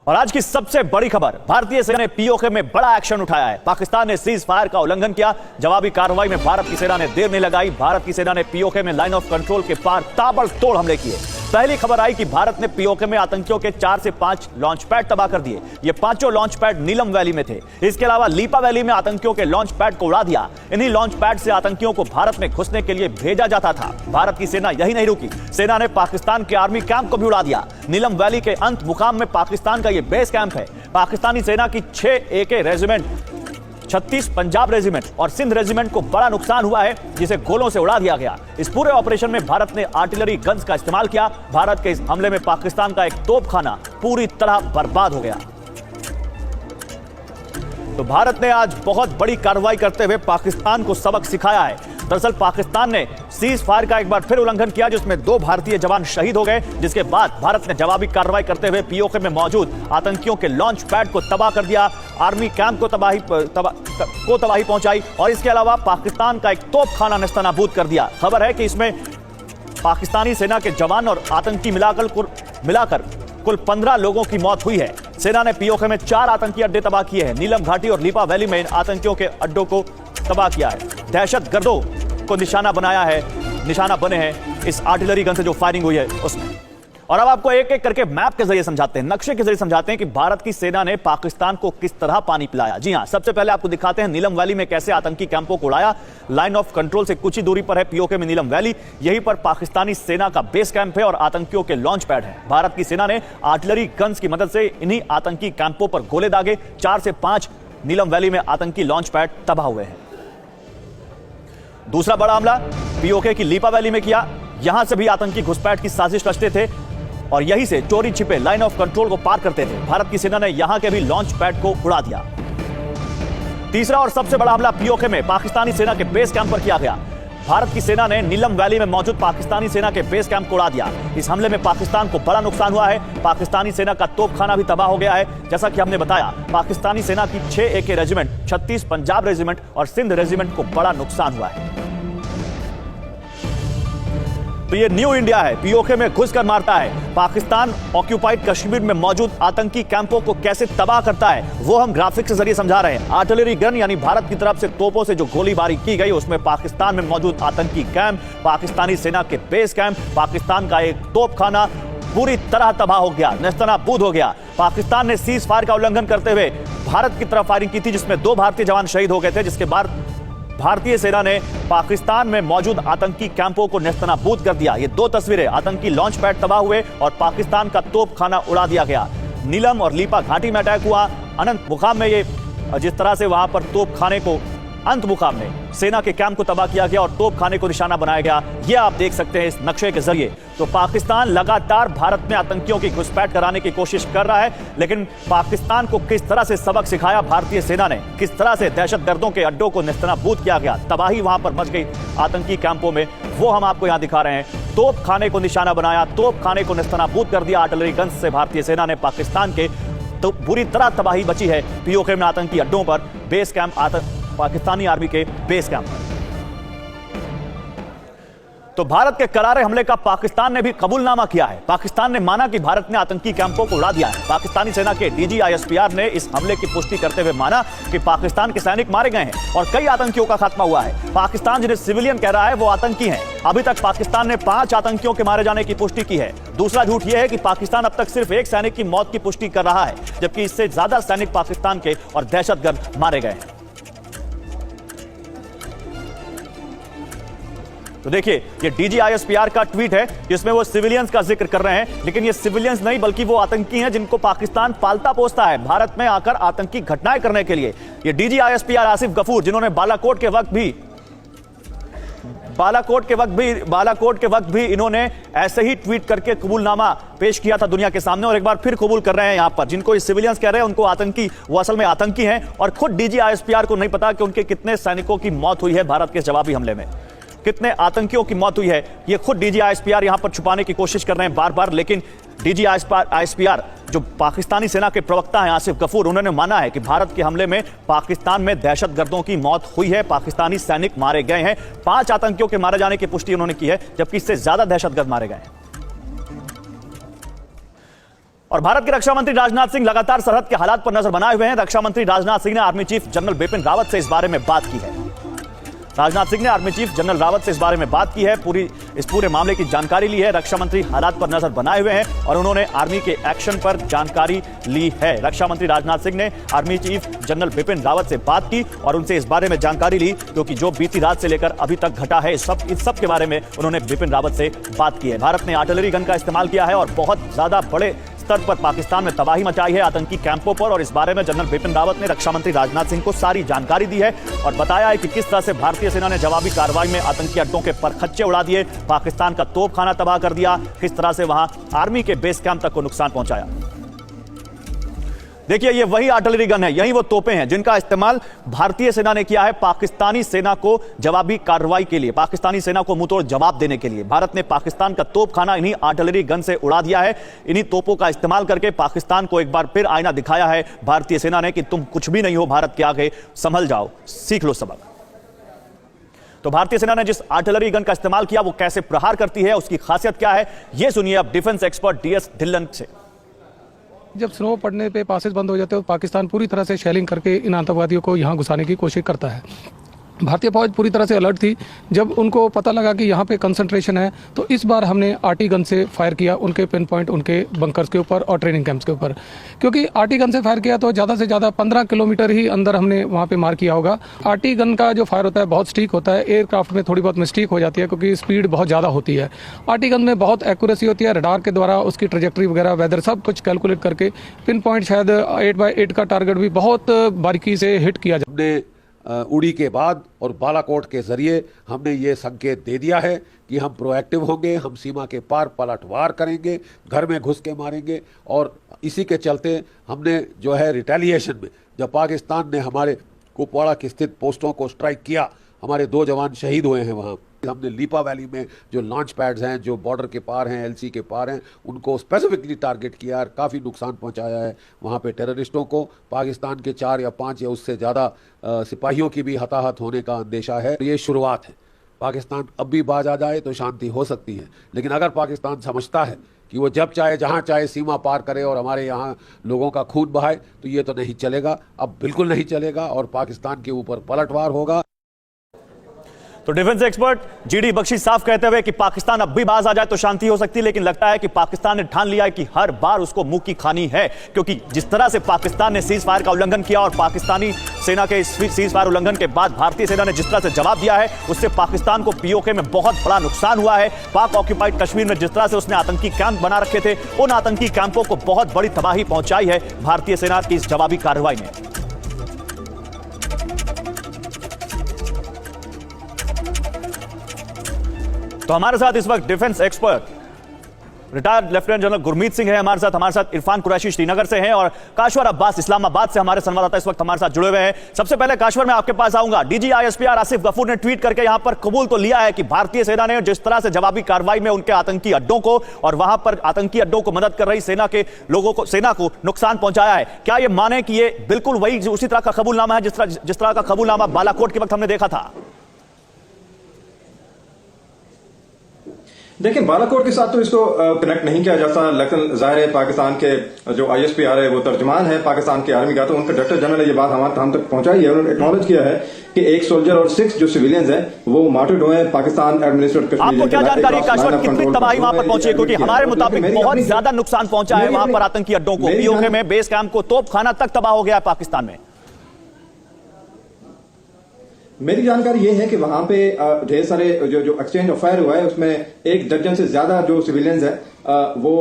और आज की सबसे बड़ी खबर, भारतीय सेना ने पीओके में बड़ा एक्शन उठाया है। पाकिस्तान ने सीज फायर का उल्लंघन किया। जवाबी कार्रवाई में भारत की सेना ने देर नहीं लगाई। भारत की सेना ने पीओके में लाइन ऑफ कंट्रोल के पार ताबड़तोड़ हमले किए। पहली खबर आई कि भारत ने पीओके में आतंकियों के 4 से 5 लॉन्च पैड तबाह कर दिए। ये पांचों लॉन्च पैड नीलम वैली में थे। इसके अलावा लीपा वैली में आतंकियों के लॉन्च पैड को उड़ा दिया। इन्हीं लॉन्च पैड से आतंकियों को भारत में घुसने के लिए भेजा जाता था। भारत की सेना यही नहीं रुकी, सेना ने पाकिस्तान के आर्मी कैंप को भी उड़ा दिया। नीलम वैली के अंत मुकाम में पाकिस्तान का यह बेस कैंप है। पाकिस्तानी सेना की 6 AK रेजिमेंट, 36 पंजाब रेजिमेंट और सिंध रेजिमेंट को बड़ा नुकसान हुआ है, जिसे गोलों से उड़ा दिया गया। इस पूरे ऑपरेशन में भारत ने आर्टिलरी गन्स का इस्तेमाल किया। भारत के इस हमले में पाकिस्तान का एक तोपखाना पूरी तरह बर्बाद हो गया। तो भारत ने आज बहुत बड़ी कार्रवाई करते हुए पाकिस्तान को सबक सिखाया है। दरअसल पाकिस्तान ने सीज फायर का एक बार फिर उल्लंघन किया, जिसमें 2 भारतीय जवान शहीद हो गए। जिसके बाद भारत ने जवाबी कार्रवाई करते हुए पीओके में मौजूद आतंकियों के लॉन्च पैड को तबाह कर दिया, आर्मी कैंप को तबाही पहुंचाई और इसके अलावा पाकिस्तान का एक तोपखाना नेस्तनाबूद कर दिया। खबर है कि इसमें पाकिस्तानी सेना के जवान और आतंकी मिलाकर कुल 15 लोगों की मौत हुई है। सेना ने पीओके में 4 आतंकी अड्डे तबाह किए हैं। नीलम घाटी और लीपा वैली में इन आतंकियों के अड्डों को तबाह किया है। दहशतगर्दों को निशाना बने हैं इस आर्टिलरी गन से जो फायरिंग हुई है उसमें। और अब आपको एक एक करके मैप के जरिए समझाते हैं, नक्शे के जरिए समझाते हैं कि भारत की सेना ने पाकिस्तान को किस तरह पानी पिलाया। जी हां, सबसे पहले आपको दिखाते हैं नीलम वैली में कैसे आतंकी कैंपों को उड़ाया। लाइन ऑफ कंट्रोल से कुछ ही दूरी पर है पीओके में नीलम वैली। यहीं पर पाकिस्तानी सेना का बेस कैंप है और आतंकियों के लॉन्च पैड है। भारत की सेना ने आर्टिलरी गन्स की मदद से इन्हीं आतंकी कैंपों पर गोले दागे। 4 से 5 नीलम वैली में आतंकी लॉन्च पैड तबाह हुए हैं। दूसरा बड़ा हमला पीओके की लीपा वैली में किया। यहां से भी आतंकी घुसपैठ की साजिश रचते थे और यहीं से चोरी छिपे लाइन ऑफ कंट्रोल को पार करते थे। भारत की सेना ने यहां के भी लॉन्च पैड को उड़ा दिया। तीसरा और सबसे बड़ा हमला पीओके में पाकिस्तानी सेना के बेस कैंप पर किया गया। भारत की सेना ने नीलम वैली में मौजूद पाकिस्तानी सेना के बेस कैंप को उड़ा दिया। इस हमले में पाकिस्तान को बड़ा नुकसान हुआ है। पाकिस्तानी सेना का तोपखाना भी तबाह हो गया है। जैसा कि हमने बताया, पाकिस्तानी सेना की 6 AK रेजिमेंट, 36 पंजाब रेजिमेंट और सिंध रेजिमेंट को बड़ा नुकसान हुआ है। तो ये न्यू इंडिया है, पीओके में घुसकर मारता है। पाकिस्तान ऑक्यूपाइड कश्मीर में मौजूद आतंकी कैंपों को कैसे तबाह करता है वो हम ग्राफिक्स के जरिए समझा रहे हैं। आर्टिलरी गन यानी भारत की तरफ से तोपों से जो गोलीबारी की गई उसमें पाकिस्तान में मौजूद आतंकी कैंप, पाकिस्तानी सेना के बेस कैंप, पाकिस्तान का एक तोपखाना पूरी तरह तबाह हो गया, नेस्तनाबूद हो गया। पाकिस्तान ने सीज फायर का उल्लंघन करते हुए भारत की तरफ फायरिंग की थी, जिसमें 2 भारतीय जवान शहीद हो गए थे। जिसके बाद भारतीय सेना ने पाकिस्तान में मौजूद आतंकी कैंपों को नेस्तनाबूद कर दिया। ये 2 तस्वीरें, आतंकी लॉन्च पैड तबाह हुए और पाकिस्तान का तोपखाना उड़ा दिया गया। नीलम और लीपा घाटी में अटैक हुआ। अनंत मुकाम में ये जिस तरह से वहां पर तोपखाने को, अंत मुकाम में सेना के कैंप को तबाह किया गया और तोपखाने को निशाना बनाया गया। यह आप देख सकते हैं इस नक्शे के जरिए। तो पाकिस्तान लगातार भारत में आतंकियों की घुसपैठ कराने की कोशिश कर रहा है, लेकिन पाकिस्तान को किस तरह से सबक सिखाया भारतीय सेना ने, किस तरह से दहशतगर्दों के अड्डों को नेस्तनाबूद किया गया, तबाही वहां पर मच गई आतंकी कैंपों में, वो हम आपको यहां दिखा रहे हैं। तोपखाने को निशाना बनाया, तोपखाने को नेस्तनाबूद कर दिया आर्टिलरी गन्स से भारतीय सेना ने। पाकिस्तान के तो बुरी तरह तबाही बची है पीओके में आतंकी अड्डों पर, बेस कैंप पाकिस्तानी आर्मी के बेस कैंप। तो भारत के करारे हमले का पाकिस्तान ने भी कबूलनामा किया है। पाकिस्तान ने माना कि भारत ने आतंकी कैंपों को उड़ा दिया है। पाकिस्तानी सेना के DG ISPR ने इस हमले की पुष्टि करते हुए माना कि पाकिस्तान के सैनिक मारे गए हैं और कई आतंकियों का खात्मा हुआ है। पाकिस्तान जिन्हें सिविलियन कह रहा है वो आतंकी हैं। अभी तक पाकिस्तान ने 5 आतंकियों के मारे जाने की पुष्टि की है। दूसरा झूठ यह है कि पाकिस्तान अब तक सिर्फ 1 सैनिक की मौत की पुष्टि कर रहा है, जबकि इससे ज्यादा सैनिक पाकिस्तान के और दहशतगर्द मारे गए हैं। तो देखिए, ये DG ISPR का ट्वीट है जिसमें वो सिविलियंस का जिक्र कर रहे हैं, लेकिन ये सिविलियंस नहीं बल्कि वो आतंकी हैं जिनको पाकिस्तान पालता पोसता है भारत में आकर आतंकी घटनाएं करने के लिए। ये DG ISPR आसिफ गफूर, जिन्होंने बालाकोट के वक्त भी इन्होंने ऐसे ही ट्वीट करके कबूलनामा पेश किया था दुनिया के सामने, और एक बार फिर कबूल कर रहे हैं। यहां पर जिनको ये सिविलियंस कह रहे हैं उनको आतंकी, वो असल में आतंकी हैं और खुद DG ISPR को नहीं पता कि उनके कितने सैनिकों की मौत हुई है भारत के जवाबी हमले में, कितने आतंकियों की मौत हुई है। ये खुद DG ISPR यहां पर छुपाने की कोशिश कर रहे हैं बार बार, लेकिन DG ISPR जो पाकिस्तानी सेना के प्रवक्ता हैं आसिफ गफूर, उन्होंने माना है कि भारत के हमले में पाकिस्तान में दहशतगर्दों की मौत हुई है, पाकिस्तानी सैनिक मारे गए हैं। 5 आतंकियों के मारे जाने की पुष्टि उन्होंने की है, जबकि इससे ज्यादा दहशतगर्द मारे गए हैं। और भारत के रक्षा मंत्री राजनाथ सिंह लगातार सरहद के हालात पर नजर बनाए हुए हैं। रक्षा मंत्री राजनाथ सिंह ने army chief general Bipin Rawat से इस बारे में बात की है। राजनाथ सिंह ने आर्मी चीफ जनरल रावत से इस बारे में बात की है, इस पूरे मामले की जानकारी ली है। रक्षा मंत्री हालात पर नजर बनाए हुए हैं और उन्होंने आर्मी के एक्शन पर जानकारी ली है। रक्षा मंत्री राजनाथ सिंह ने army chief general Bipin Rawat से बात की और उनसे इस बारे में जानकारी ली, क्योंकि जो बीती रात से लेकर अभी तक घटा है इस सब के बारे में उन्होंने बिपिन रावत से बात की है। भारत ने आर्टिलरी गन का इस्तेमाल किया है और बहुत ज्यादा बड़े स्तर पर पाकिस्तान में तबाही मचाई है आतंकी कैंपों पर, और इस बारे में जनरल बिपिन रावत ने रक्षा मंत्री राजनाथ सिंह को सारी जानकारी दी है और बताया है कि किस तरह से भारतीय सेना ने जवाबी कार्रवाई में आतंकी अड्डों के परखच्चे उड़ा दिए, पाकिस्तान का तोपखाना तबाह कर दिया, किस तरह से वहां आर्मी के बेस कैंप तक को नुकसान पहुंचाया। देखिए, ये वही आर्टिलरी गन है, यही वो तोपें हैं जिनका इस्तेमाल भारतीय सेना ने किया है पाकिस्तानी सेना को जवाबी कार्रवाई के लिए, पाकिस्तानी सेना को मुंहतोड़ जवाब देने के लिए। भारत ने पाकिस्तान का तोपखाना इन्हीं आर्टिलरी गन से उड़ा दिया है। इन्हीं तोपों का इस्तेमाल करके पाकिस्तान को एक बार फिर आईना दिखाया है भारतीय सेना ने कि तुम कुछ भी नहीं हो भारत के आगे, संभल जाओ, सीख लो सबक। तो भारतीय सेना ने जिस आर्टिलरी गन का इस्तेमाल किया वो कैसे प्रहार करती है, उसकी खासियत क्या है, यह सुनिए अब डिफेंस एक्सपर्ट डीएस ढिल्लन से। जब स्नो पड़ने पे पासेस बंद हो जाते हैं तो पाकिस्तान पूरी तरह से शेलिंग करके इन आतंकवादियों को यहाँ घुसाने की कोशिश करता है। भारतीय फौज पूरी तरह से अलर्ट थी। जब उनको पता लगा कि यहाँ पे कंसंट्रेशन है तो इस बार हमने आरटी गन से फायर किया उनके पिन पॉइंट, उनके बंकर्स के ऊपर और ट्रेनिंग कैंप्स के ऊपर। क्योंकि आरटी गन से फायर किया तो ज़्यादा से ज़्यादा 15 किलोमीटर ही अंदर हमने वहाँ पे मार किया होगा। आरटी गन का जो फायर होता है बहुत स्टीक होता है, एयरक्राफ्ट में थोड़ी बहुत मिस्टेक हो जाती है क्योंकि स्पीड बहुत ज़्यादा होती है। आरटी गन में बहुत एक्यूरेसी होती है, रडार के द्वारा उसकी ट्रेजेक्ट्री वगैरह, वेदर सब कुछ कैलकुलेट करके पिन पॉइंट शायद 8x8 का टारगेट भी बहुत बारीकी से हिट किया जाए। उड़ी के बाद और बालाकोट के जरिए हमने ये संकेत दे दिया है कि हम प्रोएक्टिव होंगे, हम सीमा के पार पलटवार करेंगे, घर में घुस के मारेंगे। और इसी के चलते हमने जो है रिटेलिएशन में, जब पाकिस्तान ने हमारे कुपवाड़ा की स्थित पोस्टों को स्ट्राइक किया, हमारे 2 जवान शहीद हुए हैं वहाँ। हमने लीपा वैली में जो लॉन्च पैड्स हैं, जो बॉर्डर के पार हैं, एलसी के पार हैं, उनको स्पेसिफिकली टारगेट किया और काफ़ी नुकसान पहुंचाया है वहाँ पे टेररिस्टों को। पाकिस्तान के 4 या 5 या उससे ज़्यादा सिपाहियों की भी हताहत होने का अंदेशा है। ये शुरुआत है। पाकिस्तान अब भी बाज आ जाए तो शांति हो सकती है, लेकिन अगर पाकिस्तान समझता है कि वो जब चाहे जहाँ चाहे सीमा पार करे और हमारे यहाँ लोगों का खून बहाए, तो ये तो नहीं चलेगा, अब बिल्कुल नहीं चलेगा और पाकिस्तान के ऊपर पलटवार होगा। तो डिफेंस एक्सपर्ट जीडी बख्शी साफ कहते हुए कि पाकिस्तान अब भी बाज आ जाए तो शांति हो सकती है, लेकिन लगता है कि पाकिस्तान ने ठान लिया है कि हर बार उसको मुंह की खानी है, क्योंकि जिस तरह से पाकिस्तान ने सीज फायर का उल्लंघन किया और पाकिस्तानी सेना के सीज फायर उल्लंघन के बाद भारतीय सेना ने जिस तरह से जवाब दिया है, उससे पाकिस्तान को पीओके में बहुत बड़ा नुकसान हुआ है। पाक ऑक्यूपाइड कश्मीर में जिस तरह से उसने आतंकी कैंप बना रखे थे, उन आतंकी कैंपों को बहुत बड़ी तबाही पहुंचाई है भारतीय सेना की इस जवाबी कार्रवाई में। तो हमारे साथ इस वक्त defence expert retired lieutenant general Gurmeet Singh है हमारे साथ इरफान कुरैशी श्रीनगर से हैं और काशवर अब्बास इस्लामाबाद से हमारे संवाददाता इस वक्त हमारे साथ जुड़े हुए हैं। सबसे पहले काशवर, मैं आपके पास आऊंगा। डीजी आईएसपीआर आसिफ गफूर ने ट्वीट करके यहां पर कबूल तो लिया है कि भारतीय सेना ने जिस तरह से जवाबी कार्रवाई में उनके आतंकी अड्डों को और वहां पर आतंकी अड्डों को मदद कर रही सेना के लोगों को, सेना को नुकसान पहुंचाया है। क्या यह माने कि यह बिल्कुल वही उसी तरह का कबूलनामा है जिस तरह का कबूलनामा बालाकोट के वक्त हमने देखा था? देखिए, बालाकोट के साथ तो इसको कनेक्ट नहीं किया जाता, लेकिन जाहिर है पाकिस्तान के जो आईएसपीआर है वो तर्जुमान है पाकिस्तान की आर्मी का, तो उनका डायरेक्टर जनरल ने ये बात हम तक पहुंचाई है। उन्होंने एक्नॉलेज किया है कि 1 सोल्जर और 6 जो सिविलियंस हैं वो मार्टर्ड हुए हैं पाकिस्तान एडमिनिस्ट्रेटेड कश्मीर। आपको क्या जानकारी है काशवर, कितनी तबाही वहां पर पहुंची है? क्योंकि हमारे मुताबिक बहुत ज्यादा नुकसान पहुंचा है वहां पर आतंकी अड्डों को, पीओके में बेस कैंप को, तोपखाना तक तबाह हो गया है पाकिस्तान में। मेरी जानकारी ये है कि वहां पे ढेर सारे जो एक्सचेंज ऑफ फायर हुआ है उसमें 1 दर्जन से ज्यादा जो सिविलियंस है वो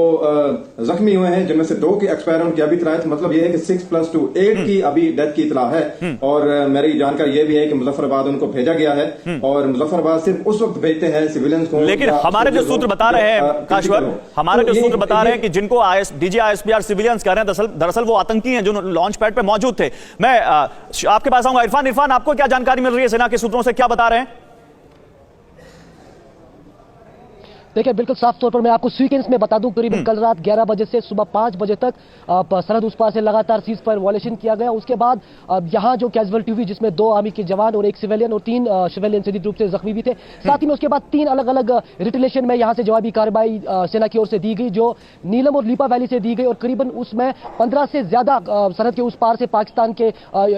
जख्मी हुए हैं, जिनमें से 2 की एक्सपायर उनकी अभी इतला है। तो मतलब ये है कि 6 + 2 8 की अभी डेथ की इतला है। और मेरी जानकारी ये भी है कि मुजफ्फराबाद उनको भेजा गया है और मुजफ्फराबाद सिर्फ उस वक्त भेजते हैं सिविलियंस को। लेकिन हमारे जो सूत्र बता रहे हैं काशवर, हमारे जो सूत्र बता रहे हैं कि जिनको डीजी आईएसपीआर सिविलियंस कह रहे हैं दरअसल वो आतंकी हैं जो लॉन्च पैड पे मौजूद थे। मैं आपके पास आऊंगा। इरफान, आपको क्या जानकारी मिल रही है सेना के सूत्रों से, क्या बता रहे हैं? देखिए बिल्कुल साफ तौर पर मैं आपको सीक्वेंस में बता दूं, करीब कल रात 11 बजे से सुबह 5 बजे तक सरहद उस पार से लगातार सीज फायर वायलेशन किया गया। उसके बाद यहां जो कैजुअलिटी हुई जिसमें 2 आर्मी के जवान और 1 सिविलियन और 3 सिविलियन सीधी रूप से जख्मी भी थे। साथ ही में उसके बाद 3 अलग अलग रिटेलिएशन में यहां से जवाबी कार्रवाई सेना की ओर से दी गई, जो नीलम और लीपा वैली से दी गई, और करीबन उसमें 15 से ज्यादा सरहद के उस पार से पाकिस्तान के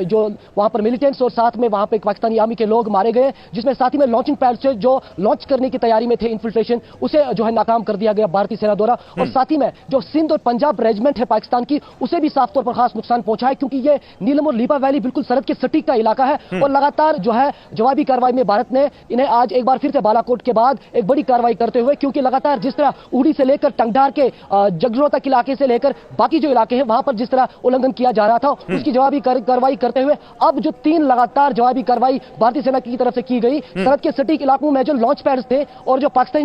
जो वहां पर मिलिटेंट्स और साथ में वहां पर पाकिस्तानी आर्मी के लोग मारे गए, जिसमें साथ ही में लॉन्चिंग पैड से जो लॉन्च करने की तैयारी में थे इन्फिल्ट्रेशन, उसे जो है नाकाम कर दिया गया भारतीय सेना द्वारा। और साथ ही में जो सिंध और पंजाब रेजिमेंट है पाकिस्तान की, उसे भी साफ तौर पर खास नुकसान पहुंचा है, क्योंकि ये नीलम और लीपा वैली बिल्कुल सरहद के सटीक का इलाका है। और लगातार जो है जवाबी कार्रवाई में भारत ने इन्हें आज एक बार फिर से बालाकोट के बाद एक बड़ी कार्रवाई करते हुए, क्योंकि लगातार जिस तरह उड़ी से लेकर टंगडार के जगरो तक इलाके से लेकर बाकी जो इलाके हैं वहां पर जिस तरह उल्लंघन किया जा रहा था, उसकी जवाबी कार्रवाई करते हुए अब जो 3 लगातार जवाबी कार्रवाई भारतीय सेना की तरफ से की गई, सरहद के सटीक इलाकों में जो लॉन्च पैड्स थे और जो पाकिस्तानी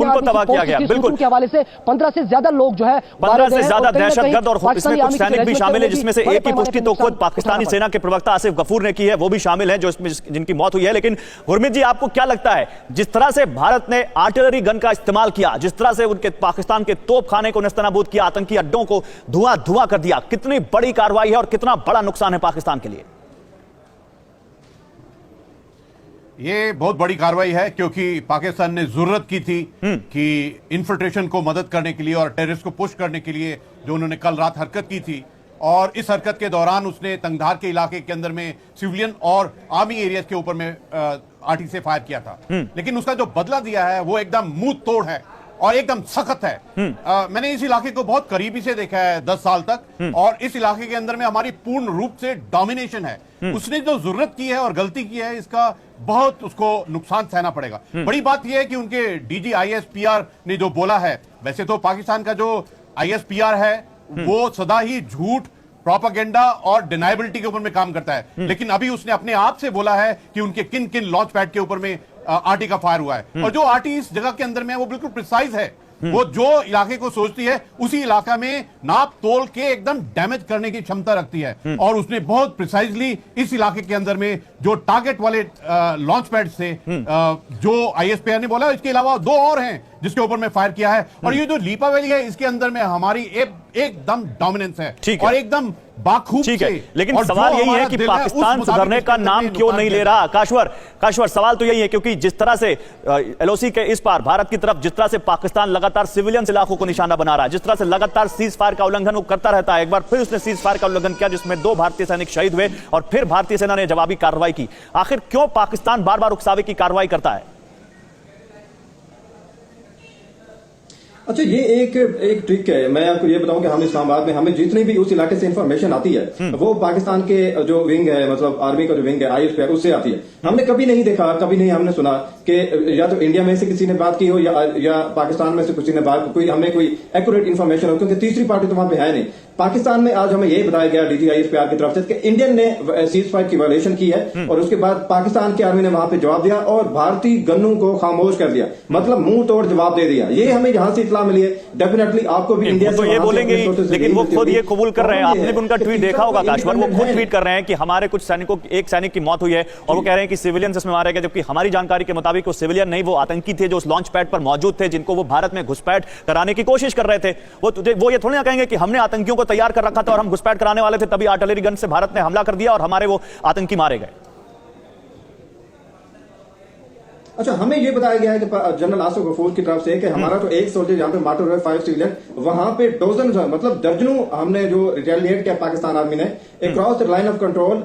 के हवाले से 15 से ज्यादा लोग जो है 15 से ज्यादा दहशतगर्द और इसमें कुछ सैनिक भी शामिल है, जिसमें से एक की पुष्टि तो खुद पाकिस्तानी सेना के प्रवक्ता आसिफ गफूर ने की है, वो भी शामिल है जो इसमें जिनकी मौत हुई है। लेकिन गुरमीत जी, आपको क्या लगता है, जिस तरह से भारत ने आर्टिलरी गन का इस्तेमाल किया, जिस तरह से उनके पाकिस्तान के तोपखाने को नेस्तनाबूद किया, आतंकी अड्डों को धुआं कर दिया, कितनी बड़ी कार्रवाई है और कितना बड़ा नुकसान है पाकिस्तान के लिए? ये बहुत बड़ी कार्रवाई है, क्योंकि पाकिस्तान ने जरूरत की थी कि इन्फिल्ट्रेशन को मदद करने के लिए और टेररिस्ट को पुश करने के लिए जो उन्होंने कल रात हरकत की थी, और इस हरकत के दौरान उसने तंगधार के इलाके के अंदर में सिविलियन और आर्मी एरियाज के ऊपर में आरटी से फायर किया था। लेकिन उसका जो बदला दिया है वो एकदम मुंह तोड़ है और एकदम सख्त है। मैंने इस इलाके को बहुत करीबी से देखा है 10 साल तक, और इस इलाके के अंदर में हमारी पूर्ण रूप से डोमिनेशन है। उसने जो जरूरत की है और गलती की है, इसका बहुत उसको नुकसान सहना पड़ेगा। बड़ी बात यह है कि उनके डीजी आईएसपीआर ने जो बोला है, वैसे तो पाकिस्तान का जो आईएसपीआर है वो सदा ही झूठ, प्रोपेगेंडा और डिनाइबिलिटी के ऊपर में काम करता है, लेकिन अभी उसने अपने आप से बोला है कि उनके किन किन लॉन्च पैड के ऊपर में आरटी का फायर हुआ है। और जो आरटी इस जगह के अंदर में है वो बिल्कुल प्रिसाइज है, वो जो इलाके को सोचती है उसी इलाका में नाप तोल के एकदम डैमेज करने की क्षमता रखती है। और उसने बहुत प्रिसाइजली इस इलाके के अंदर में जो टारगेट वाले लॉन्च पैड थे, जो आईएसपीआर ने बोला, इसके अलावा 2 और हैं जिसके ऊपर में फायर किया है। और ये जो लीपा वैली है, इसके अंदर में हमारी एकदम डोमिनेंस है और एकदम बाखूब ठीक है। लेकिन सवाल यही है कि पाकिस्तान सुधरने का नाम क्यों नहीं ले रहा? काश्वर, सवाल तो यही है, क्योंकि जिस तरह से एलओसी के इस पार भारत की तरफ जिस तरह से पाकिस्तान लगातार सिविलियन इलाकों को निशाना बना रहा है, जिस तरह से लगातार सीज फायर का उल्लंघन वो करता रहता है, एक बार फिर उसने सीज फायर का उल्लंघन किया जिसमें 2 भारतीय सैनिक शहीद हुए और फिर भारतीय सेना ने जवाबी कार्रवाई की। आखिर क्यों पाकिस्तान बार बार उकसावे की कार्रवाई करता है? अच्छा, ये एक ट्रिक है। मैं आपको ये बताऊं कि हम इस्लामाबाद में हमें जितनी भी उस इलाके से इंफॉर्मेशन आती है वो पाकिस्तान के जो विंग है, मतलब आर्मी का जो विंग है आईएसपीआर, उससे आती है। हमने कभी नहीं देखा, कभी नहीं हमने सुना कि या तो इंडिया में से किसी ने बात की हो या पाकिस्तान में से किसी ने बात, कोई हमें कोई एक्यूरेट इन्फॉर्मेशन हो, क्योंकि तीसरी पार्टी तो वहां पे है नहीं। पाकिस्तान में आज हमें यह बताया गया डीजी आईएसपीआर की तरफ से कि इंडियन ने सीज फायर की वायलेशन की है और उसके बाद पाकिस्तान की आर्मी ने वहां पे जवाब दिया और भारतीय गन्नों को खामोश कर दिया, मतलब मुंह तोड़ जवाब दे दिया। ये हमें जहां से इतला मिली है, डेफिनेटली आपको भी इंडिया तो ये बोलेंगे, लेकिन वो खुद ये कबूल कर रहे हैं। आपने भी उनका ट्वीट देखा होगा काश्वर, वो खुद ट्वीट कर रहे हैं कि हमारे कुछ सैनिकों, एक सैनिक की मौत हुई है और वो कह रहे हैं कि सिविलियन इसमें मारे गए, जबकि हमारी जानकारी के मुताबिक वो सिविलियन नहीं, वो आतंकी थे जो उस लॉन्च पैड पर मौजूद थे, जिनको वो भारत में घुसपैठ कराने की कोशिश कर रहे थे। वो ये थोड़ी ना कहेंगे कि हमने आतंकियों को तैयार कर रखा था और हम घुसपैठ कराने वाले थे, तभी आर्टिलरी गन से भारत ने हमला कर दिया और हमारे वो आतंकी मारे गए। अच्छा, हमें यह बताया गया है कि जनरल आसिफ गफूर की तरफ से कि हमारा तो एक सोल्जर जहां पे मार्टर हुए, 5 सिविलियन, वहां पे डोजन, मतलब दर्जनों हमने जो रिटेलिएट किया पाकिस्तान आर्मी ने across the line of control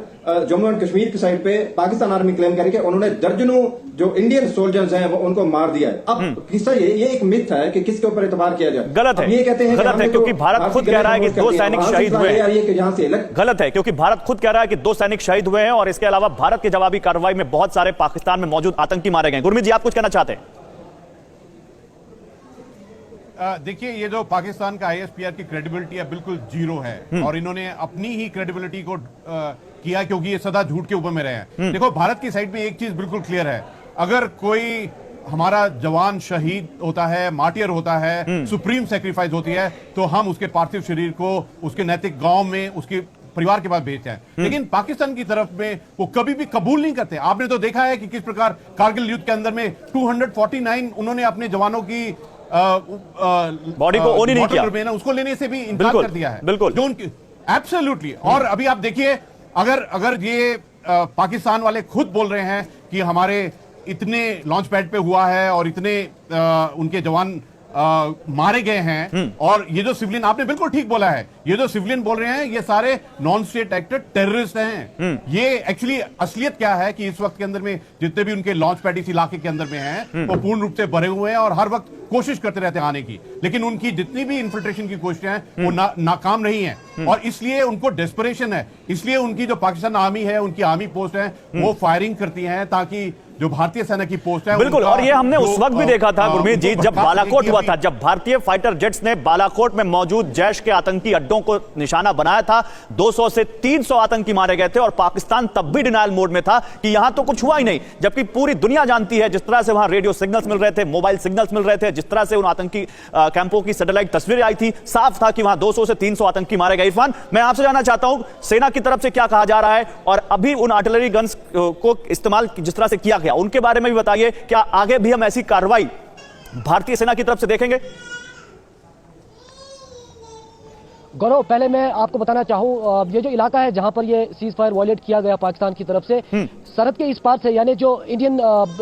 Jammu and Kashmir की साइड पे। पाकिस्तान आर्मी क्लेम करके उन्होंने दर्जनों जो इंडियन सोल्जर्स हैं वो उनको मार दिया है। अब किस्सा ये एक मिथ है कि किसके ऊपर एतबार किया जाए। गलत है, ये कहते हैं गलत है, क्योंकि भारत खुद कह रहा है कि 2 सैनिक शहीद हुए हैं। गलत है, क्योंकि भारत खुद कह रहा है कि 2 सैनिक शहीद हुए हैं और इसके अलावा भारत की जवाबी कार्रवाई में बहुत सारे पाकिस्तान में मौजूद आतंकी मारे गए। गुरमीत जी, आप कुछ कहना चाहते हैं? देखिए, ये जो पाकिस्तान का आईएसपीआर की क्रेडिबिलिटी है बिल्कुल जीरो है और इन्होंने अपनी ही क्रेडिबिलिटी को किया, क्योंकि ये सदा झूठ के ऊपर में रहे हैं। देखो, भारत की साइड में एक चीज बिल्कुल क्लियर है, अगर कोई हमारा जवान शहीद होता है, मार्टियर होता है, सुप्रीम सेक्रीफाइस होती है, तो हम उसके पार्थिव शरीर को उसके नैतिक गांव में उसके परिवार के पास भेजते हैं। लेकिन पाकिस्तान की तरफ में वो कभी भी कबूल नहीं करते। आपने तो देखा है कि किस प्रकार कारगिल युद्ध के अंदर में 249 उन्होंने अपने जवानों की बॉडी को ओन ही नहीं किया, उसको लेने से भी इनकार बिल्कुल, कर दिया है। बिल्कुल, जो उनकी एब्सोल्युटली। और अभी आप देखिए, अगर ये पाकिस्तान वाले खुद बोल रहे हैं कि हमारे इतने लॉन्च पैड पे हुआ है और इतने उनके जवान मारे गए हैं, और ये जो सिविलियन, आपने बिल्कुल ठीक बोला है, ये जो सिविलियन बोल रहे हैं ये सारे नॉन स्टेट एक्टर टेररिस्ट हैं। ये एक्चुअली असलियत क्या है कि इस वक्त के अंदर में जितने भी उनके लॉन्च पैड इस इलाके के अंदर में हैं वो पूर्ण रूप से भरे हुए हैं और हर वक्त कोशिश करते रहते हैं आने की, लेकिन उनकी जितनी भी इन्फिल्ट्रेशन की कोशिशें हैं वो नाकाम रही हैं, और इसलिए उनको डेस्परेशन है। इसलिए उनकी जो पाकिस्तान आर्मी है, उनकी आर्मी पोस्ट है, वो फायरिंग करती हैं ताकि जो भारतीय सेना की पोस्ट है, बिल्कुल। और ये हमने उस वक्त भी देखा था गुरमीत जी, जब बालाकोट हुआ था, जब भारतीय फाइटर जेट्स ने बालाकोट में मौजूद जैश के आतंकी अड्डों को निशाना बनाया था, 200 से 300 आतंकी मारे गए थे, और पाकिस्तान तब भी डिनायल मोड में था कि यहां तो कुछ हुआ ही नहीं, जबकि पूरी दुनिया जानती है जिस तरह से वहां रेडियो सिग्नल्स मिल रहे थे, मोबाइल सिग्नल्स मिल रहे थे, जिस तरह से उन आतंकी कैंपों की सैटेलाइट तस्वीरें आई थी, साफ था कि वहां 200 से 300 आतंकी मारे गए। इरफान, मैं आपसे जानना चाहता हूं सेना की तरफ से क्या कहा जा रहा है, और अभी उन आर्टिलरी गन्स को इस्तेमाल जिस तरह से किया गया उनके बारे में भी बताइए। क्या आगे भी हम ऐसी कार्रवाई भारतीय सेना की तरफ से देखेंगे? गौरव, पहले मैं आपको बताना चाहूं, ये जो इलाका है जहां पर ये सीज फायर वॉयलेट किया गया पाकिस्तान की तरफ से, सरहद के इस पार से, यानी जो इंडियन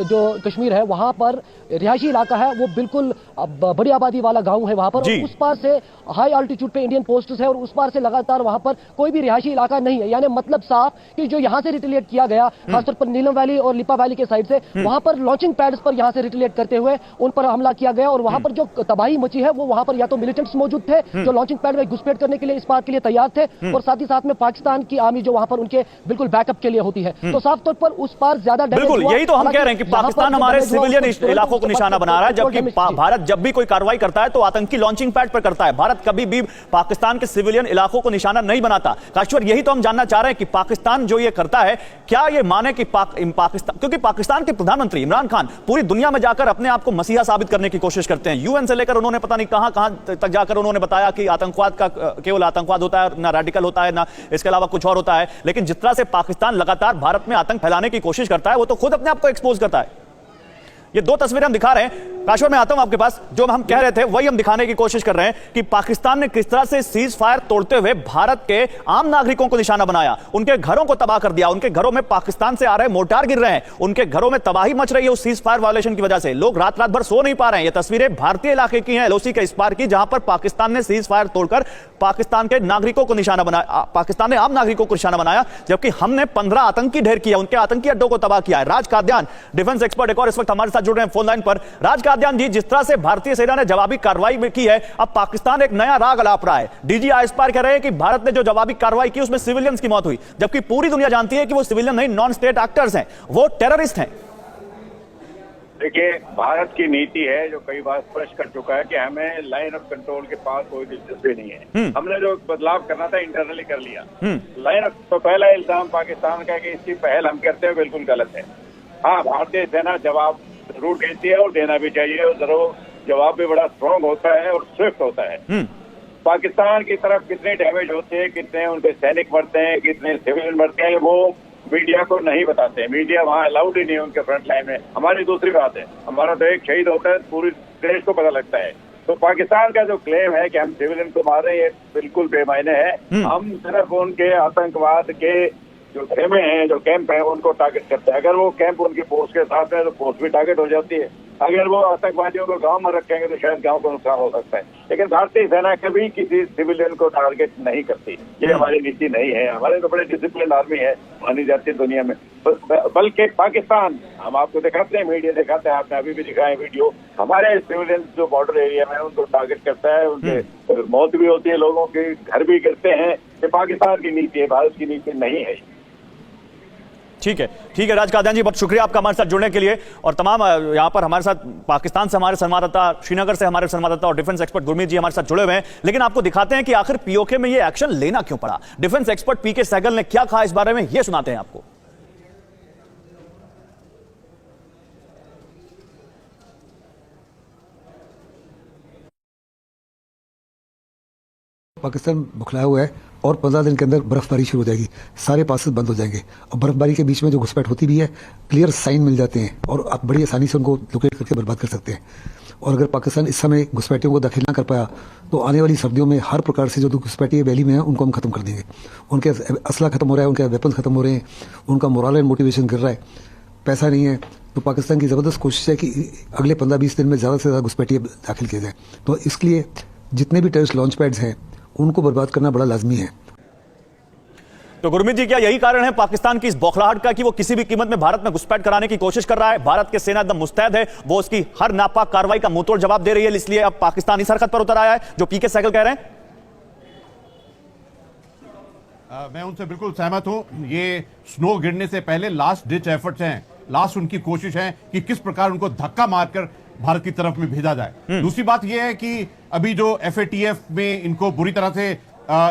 जो कश्मीर है वहां पर रिहायशी इलाका है, वो बिल्कुल बड़ी आबादी वाला गांव है वहां पर, और उस पार से हाई अल्टीट्यूड पे इंडियन पोस्ट्स है, और उस पार से लगातार वहां पर कोई भी रिहायशी इलाका नहीं है। यानी मतलब साफ कि जो यहां से रिटेलिएट किया गया, खासतौर पर नीलम वैली और लिपा वैली के साइड से, वहां पर लॉन्चिंग पैड्स पर यहां से रिटेलिएट करते हुए उन पर हमला किया गया, और वहां पर जो तबाही मची है वो वहां पर या तो मिलिटेंट्स मौजूद थे जो लॉन्चिंग पैड में घुसपैठ करने के लिए इस पार के लिए तैयार थे, और साथ ही साथ में पाकिस्तान की आर्मी जो वहां पर उनके बिल्कुल बैकअप के लिए होती है। तो साफ तौर पर उस पार ज्यादा डैमेज बिल्कुल, यही तो हम कह रहे हैं कि पाकिस्तान हमारे सिविलियन इलाकों को निशाना बना रहा है, जबकि भारत जब भी कोई कार्रवाई करता है तो आतंकी लॉन्चिंग पैड पर करता है। भारत कभी भी पाकिस्तान के सिविलियन इलाकों को निशाना नहीं बनाता। काश्वर, यही तो हम जानना चाह रहे हैं कि पाकिस्तान जो ये करता है, क्या ये माने कि पाकिस्तान, क्योंकि पाकिस्तान के प्रधानमंत्री इमरान खान पूरी दुनिया में जाकर अपने आप को मसीहा साबित करने की कोशिश करते हैं। यूएन से लेकर उन्होंने पता नहीं कहां कहां तक जाकर उन्होंने बताया कि आतंकवाद का केवल आतंकवाद होता है, ना रेडिकल होता है, ना इसके अलावा कुछ और होता है। लेकिन जिस तरह से पाकिस्तान लगातार भारत में आतंक फैलाने की कोशिश करता है, वो तो खुद अपने आप को एक्सपोज करता है। ये दो तस्वीरें हम दिखा रहे हैं। काश्वर, मैं आता हूं आपके पास। जो हम कह रहे थे वही हम दिखाने की कोशिश कर रहे हैं कि पाकिस्तान ने किस तरह से सीज फायर तोड़ते हुए भारत के आम नागरिकों को निशाना बनाया, उनके घरों को तबाह कर दिया, उनके घरों में पाकिस्तान से आ रहे मोर्टार गिर रहे हैं, उनके घरों में तबाही मच रही है उस सीज फायर वायलेशन की वजह से। लोग रात रात भर सो नहीं पा रहे हैं। ये तस्वीरें भारतीय इलाके की हैं, एलओसी के इस पार की, जहां पर पाकिस्तान ने सीज फायर तोड़कर पाकिस्तान के नागरिकों को निशाना बनाया, पाकिस्तान ने आम नागरिकों को निशाना बनाया, जबकि हमने 15 आतंकी ढेर किया, उनके आतंकी अड्डों को तबाह किया है। राज काद्यान, डिफेंस एक्सपर्ट, एक और इस वक्त हमारे साथ जुड़ रहे हैं फोन लाइन पर। राज काद्यान जी, जिस तरह से भारतीय सेना ने जवाबी कार्रवाई की है, अब पाकिस्तान एक नया राग अलाप रहा है। डीजीआई इस पार कह रहे हैं कि भारत ने जो जवाबी कार्रवाई की उसमें सिविलियंस की मौत हुई, जबकि पूरी दुनिया जानती है कि वो सिविलियन नहीं, नॉन स्टेट एक्टर्स हैं, वो टेररिस्ट हैं। देखिए, भारत की नीति है जो कई बार स्पष्ट कर चुका है कि हमें लाइन ऑफ कंट्रोल के पास कोई दिलचस्पी नहीं है। हमने जो बदलाव करना था इंटरनली कर लिया। लाइन ऑफ, तो पहला इल्जाम पाकिस्तान का है कि इसकी पहल हम करते हैं, बिल्कुल गलत है। हाँ, भारतीय सेना जवाब जरूर देती है और देना भी चाहिए, और जरूर जवाब भी बड़ा स्ट्रांग होता है और स्विफ्ट होता है। पाकिस्तान की तरफ कितने डैमेज होते हैं, कितने उनके सैनिक मरते हैं, कितने सिविलियन मरते हैं, वो मीडिया को नहीं बताते। मीडिया वहाँ अलाउड ही नहीं है उनके फ्रंट लाइन में। हमारी दूसरी बात है, हमारा तो एक शहीद होता है, पूरी देश को पता लगता है। तो पाकिस्तान का जो क्लेम है कि हम सिविलियन को मार रहे हैं, ये बिल्कुल बेमायने है। हम सिर्फ उनके आतंकवाद के जो खेमे हैं, जो कैंप हैं, उनको टारगेट करते हैं। अगर वो कैंप उनकी पोस्ट के साथ है तो पोस्ट भी टारगेट हो जाती है। अगर वो आतंकवादियों को गांव में रखेंगे तो शायद गांव को नुकसान हो सकता है। लेकिन भारतीय सेना कभी किसी सिविलियन को टारगेट नहीं करती, ये हमारी नीति नहीं है। हमारे तो बड़े डिसिप्लिन आर्मी है, मानी जाती है दुनिया में। बल्कि पाकिस्तान, हम आपको दिखाते हैं, मीडिया दिखाते हैं, आपने अभी भी दिखाए वीडियो, हमारे सिविलियन जो बॉर्डर एरिया में उनको टारगेट करता है, उनके मौत भी होती है, लोगों के घर भी गिरते हैं। ये पाकिस्तान की नीति है, भारत की नीति नहीं है। ठीक है राज काद्यान जी, बहुत शुक्रिया आपका हमारे साथ जुड़ने के लिए। और तमाम यहाँ पर हमारे साथ पाकिस्तान से हमारे संवाददाता, श्रीनगर से हमारे संवाददाता और डिफेंस एक्सपर्ट गुरमीत जी हमारे साथ जुड़े हुए हैं। लेकिन आपको दिखाते हैं कि आखिर पीओके में ये एक्शन लेना क्यों पड़ा। डिफेंस एक्सपर्ट पीके सहगल ने क्या कहा इस बारे में, ये सुनाते हैं आपको। पाकिस्तान बुखलाया हुआ है और 15 दिन के अंदर बर्फबारी शुरू हो जाएगी, सारे पासेस बंद हो जाएंगे और बर्फबारी के बीच में जो घुसपैठ होती भी है क्लियर साइन मिल जाते हैं और आप बड़ी आसानी से उनको लोकेट करके बर्बाद कर सकते हैं। और अगर पाकिस्तान इस समय घुसपैठियों को दाखिल ना कर पाया तो आने वाली सर्दियों में हर प्रकार से जो घुसपैठी वैली में है उनको हम खत्म कर देंगे। उनके असला खत्म हो रहा है, उनके वेपन्स खत्म हो रहे हैं, उनका मोरल एंड मोटिवेशन गिर रहा है, पैसा नहीं है। तो पाकिस्तान की ज़बरदस्त कोशिश है कि अगले 15-20 दिन में ज़्यादा से ज़्यादा घुसपैठी दाखिल किए जाए। तो इसके लिए जितने भी टेररिस्ट लॉन्च पैड्स हैं उनको बर्बाद करना बड़ा लाजमी है। तो गुरमीत जी, क्या यही कारण है पाकिस्तान की इस बौखलाहट का कि वो किसी भी कीमत में भारत में घुसपैठ कराने की कोशिश कर रहा है? भारत की सेना एकदम मुस्तैद है, वो उसकी हर नापाक कार्रवाई का मुंहतोड़ जवाब दे रही है, इसलिए अब पाकिस्तान इस हरकत पर उतर आया है जो पीके सहगल कह रहे हैं। मैं उनसे बिल्कुल सहमत हूं। ये स्नो गिरने से पहले लास्ट डिच एफर्ट्स हैं, लास्ट उनकी कोशिश है कि किस प्रकार उनको धक्का मारकर भारत की तरफ में भेजा जाए। दूसरी बात यह है कि अभी जो FATF में इनको बुरी तरह से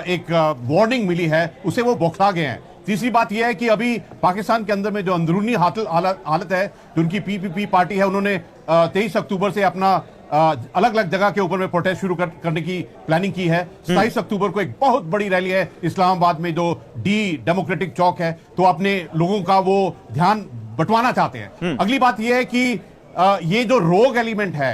एक वार्निंग मिली है उसे वो बौखला गए हैं। तीसरी बात यह है कि अभी पाकिस्तान के अंदर में जो अंदरूनी हालत है, जो उनकी PPP पार्टी है, उन्होंने 23 अक्टूबर से अपना अलग अलग जगह के ऊपर में प्रोटेस्ट शुरू करने की प्लानिंग की है। 27 अक्टूबर को एक बहुत बड़ी रैली है इस्लामाबाद में जो डेमोक्रेटिक चौक है, तो अपने लोगों का वो ध्यान बंटवाना चाहते हैं। अगली बात यह है कि ये जो रोग एलिमेंट है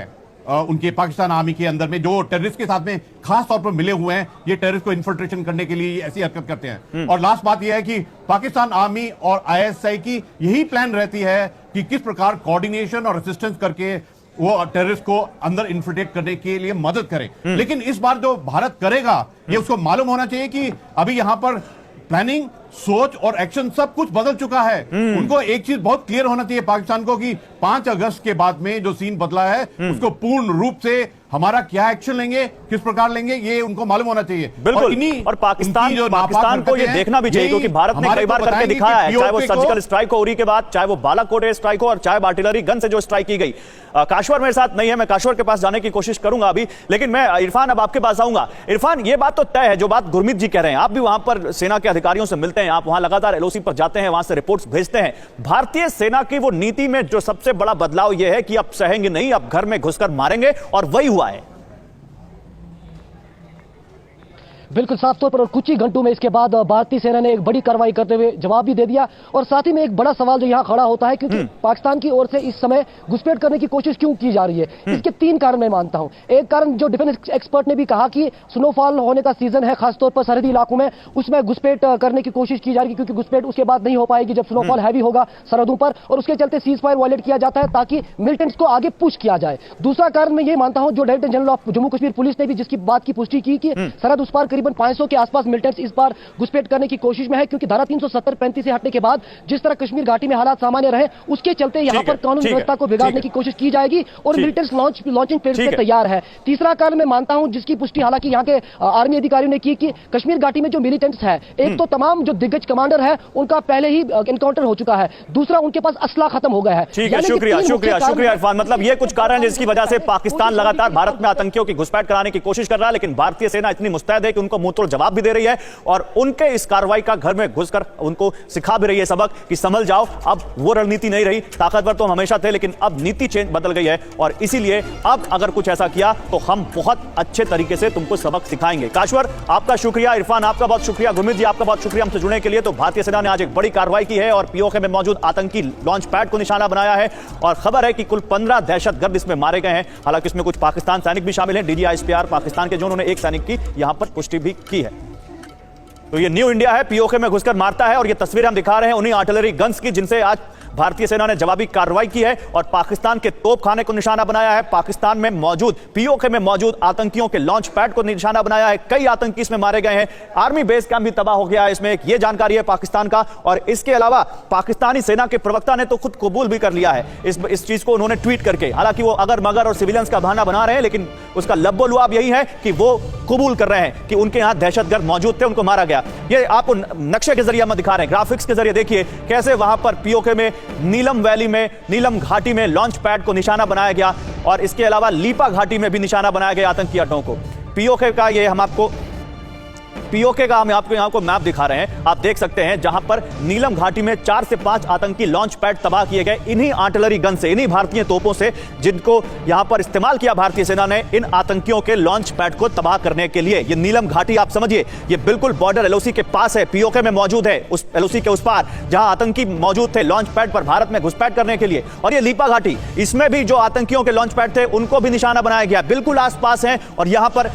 उनके पाकिस्तान आर्मी के अंदर में, जो टेररिस्ट के साथ में खास तौर पर मिले हुए हैं, ये टेररिस्ट को इन्फिल्ट्रेशन करने के लिए ऐसी हरकत करते हैं। और लास्ट बात यह है कि पाकिस्तान आर्मी और ISI की यही प्लान रहती है कि किस प्रकार कोऑर्डिनेशन और असिस्टेंस करके वो टेररिस्ट को अंदर इन्फिल्ट्रेट करने के लिए मदद करें। लेकिन इस बार जो भारत करेगा ये उसको मालूम होना चाहिए कि अभी यहां पर प्लानिंग, सोच और एक्शन सब कुछ बदल चुका है। उनको एक चीज बहुत क्लियर होना चाहिए पाकिस्तान को कि 5 अगस्त के बाद में जो सीन बदला है उसको पूर्ण रूप से हमारा क्या एक्शन लेंगे, किस प्रकार लेंगे, ये उनको मालूम होना चाहिए। बिल्कुल। और पाकिस्तान को ये देखना भी चाहिए क्योंकि भारत ने कई बार करके दिखाया है, चाहे वो सर्जिकल स्ट्राइक हो उरी के बाद, चाहे वो बालाकोट स्ट्राइक हो और चाहे आर्टिलरी गन से जो स्ट्राइक की गई। काश्वर मेरे साथ नहीं है, मैं काश्वर के पास जाने की कोशिश करूंगा अभी, लेकिन मैं इरफान अब आपके पास आऊंगा। इरफान, ये बात तो तय है जो बात गुरमीत जी कह रहे हैं, आप भी वहां पर सेना के अधिकारियों से मिलते हैं, आप वहां लगातार LOC पर जाते हैं, वहां से रिपोर्ट्स भेजते हैं। भारतीय सेना की वो नीति में जो सबसे बड़ा बदलाव यह है कि अब सहेंगे नहीं, अब घर में घुसकर मारेंगे, और वही हुआ है। बिल्कुल साफ तौर पर, और कुछ ही घंटों में इसके बाद भारतीय सेना ने एक बड़ी कार्रवाई करते हुए जवाब भी दे दिया। और साथ ही में एक बड़ा सवाल जो यहां खड़ा होता है, क्योंकि पाकिस्तान की ओर से इस समय घुसपैठ करने की कोशिश क्यों की जा रही है, इसके 3 कारण मैं मानता हूं। एक कारण जो डिफेंस एक्सपर्ट ने भी कहा कि स्नोफॉल होने का सीजन है, खासतौर पर सरहदी इलाकों में, उसमें घुसपैठ करने की कोशिश की जा रही है, क्योंकि घुसपैठ उसके बाद नहीं हो पाएगी जब स्नोफॉल हैवी होगा सरहदों पर, और उसके चलते सीज फायर वायलेट किया जाता है ताकि मिलिटेंट्स को आगे पुश किया जाए। दूसरा कारण मैं ये मानता हूं, जो director general of Jammu Kashmir police ने भी जिसकी बात की पुष्टि की कि सरहद उस पार करीबन 500 के आसपास मिलिटेंट्स इस बार घुसपैठ करने की कोशिश में है, क्योंकि धारा 370-35 से हटने के बाद जिस तरह कश्मीर घाटी में हालात सामान्य रहे, उसके चलते यहां पर कानून व्यवस्था को बिगाड़ने की कोशिश की जाएगी और मिलिटेंट्स लॉन्चिंग पेड पे तैयार है। तीसरा कारण मैं मानता हूं, जिसकी पुष्टि हालांकि यहां के आर्मी अधिकारियों ने की, कि कश्मीर घाटी में जो मिलिटेंट्स है, एक तो तमाम जो दिग्गज कमांडर है उनका पहले ही एनकाउंटर हो चुका है, दूसरा उनके पास असला खत्म हो गया है। ठीक है, शुक्रिया इरफान। मतलब ये कुछ कारण जिसकी वजह से पाकिस्तान लगातार भारत में आतंकियों की घुसपैठ कराने की कोशिश कर रहा है, लेकिन भारतीय सेना इतनी मुस्तैद है कि उनको मुंहतोड़ जवाब भी दे रही है और उनके इस कार्रवाई का घर में घुसकर उनको सिखा भी रही है सबक कि संभल जाओ। अब वो रणनीति नहीं रही, ताकतवर तो हम हमेशा थे, लेकिन अब नीति चेंज बदल गई है और इसीलिए अब अगर कुछ ऐसा किया तो हम बहुत अच्छे तरीके से तुमको सबक सिखाएंगे। काश्वर, आपका शुक्रिया। इरफान, आपका बहुत शुक्रिया। गुरमीत जी, आपका बहुत शुक्रिया हमसे जुड़ने के लिए। तो भारतीय सेना ने आज एक बड़ी कार्रवाई की है और POK में मौजूद आतंकी लॉन्च पैड को निशाना बनाया है और खबर है कि कुल 15 दहशतगर्द इसमें मारे गए हैं। हालांकि इसमें कुछ पाकिस्तान सैनिक भी शामिल हैं, DGISPR पाकिस्तान के, जो उन्होंने एक सैनिक की यहां पर पुष्टि भी की है। तो ये न्यू इंडिया है, POK में घुसकर मारता है और ये तस्वीरें हम दिखा रहे हैं उन्हीं आर्टिलरी गन्स की जिनसे आज भारतीय सेना ने जवाबी कार्रवाई की है और पाकिस्तान के तोपखाने को निशाना बनाया है। पाकिस्तान में मौजूद POK में मौजूद आतंकियों के लॉन्च पैड को निशाना बनाया है। कई आतंकी इसमें मारे गए हैं। आर्मी बेस कैंप भी तबाह हो गया है, इसमें ये जानकारी है पाकिस्तान का। और इसके अलावा पाकिस्तानी सेना के प्रवक्ता ने तो खुद कबूल भी कर लिया है इस चीज को, उन्होंने ट्वीट करके। हालांकि वो अगर मगर और सिविलियंस का बहाना बना रहे हैं, लेकिन उसका लब्बो लुआब यही है कि वो कबूल कर रहे हैं कि उनके यहां दहशतगर्द मौजूद थे, उनको मारा गया। ये आपको नक्शे के जरिए हम दिखा रहे हैं, ग्राफिक्स के जरिए देखिए कैसे वहां पर POK में नीलम वैली में, नीलम घाटी में लॉन्च पैड को निशाना बनाया गया और इसके अलावा लीपा घाटी में भी निशाना बनाया गया आतंकी अड्डों को। POK का ये हम आपको पीओके का हम आपको यहां को मैप दिखा रहे हैं, आप देख सकते हैं जहां पर नीलम घाटी में 4 से 5 आतंकी लॉन्च पैड तबाह किए गए इन्हीं आर्टिलरी गन से, इन्हीं भारतीय तोपों से, जिनको यहां पर इस्तेमाल किया भारतीय सेना ने इन आतंकियों के लॉन्च पैड को तबाह करने के लिए। ये नीलम घाटी आप समझिए, ये बिल्कुल बॉर्डर एलओसी के पास है, पीओके में मौजूद है, उस एलओसी के उस पार जहां आतंकी मौजूद थे लॉन्च पैड पर भारत में घुसपैठ करने के लिए। और ये लीपा घाटी, इसमें भी जो आतंकियों के लॉन्च पैड थे उनको भी निशाना बनाया गया, बिल्कुल आसपास हैं। और यहां पर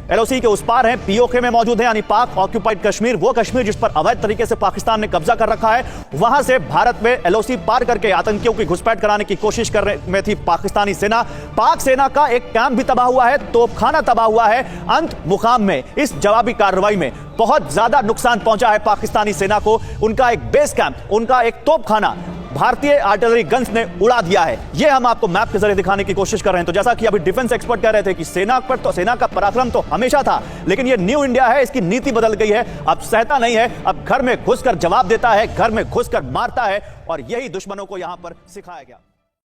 एलओसी के उस पार है, पीओके में मौजूद है, यानी पाक ऑक्यूपाइड कश्मीर, वो कश्मीर जिस पर अवैध तरीके से पाकिस्तान ने कब्जा कर रखा है। वहां से भारत में एलओसी पार करके आतंकियों की घुसपैठ कराने की कोशिश करने में थी पाकिस्तानी सेना। पाक सेना का एक कैंप भी तबाह हुआ है, तोपखाना तबाह हुआ है। अंत मुकाम में इस जवाबी कार्रवाई में बहुत ज्यादा नुकसान पहुंचा है पाकिस्तानी सेना को। उनका एक बेस कैंप, उनका एक तोपखाना भारतीय आर्टिलरी गन्स ने उड़ा दिया है। यह हम आपको मैप के जरिए दिखाने की कोशिश कर रहे हैं। तो जैसा कि अभी डिफेंस एक्सपर्ट कह रहे थे कि सेना का पराक्रम तो हमेशा था, लेकिन यह न्यू इंडिया है, इसकी नीति बदल गई है। अब सहता नहीं है, अब घर में घुसकर जवाब देता है, घर में घुसकर मारता है, और यही दुश्मनों को यहां पर सिखाया गया।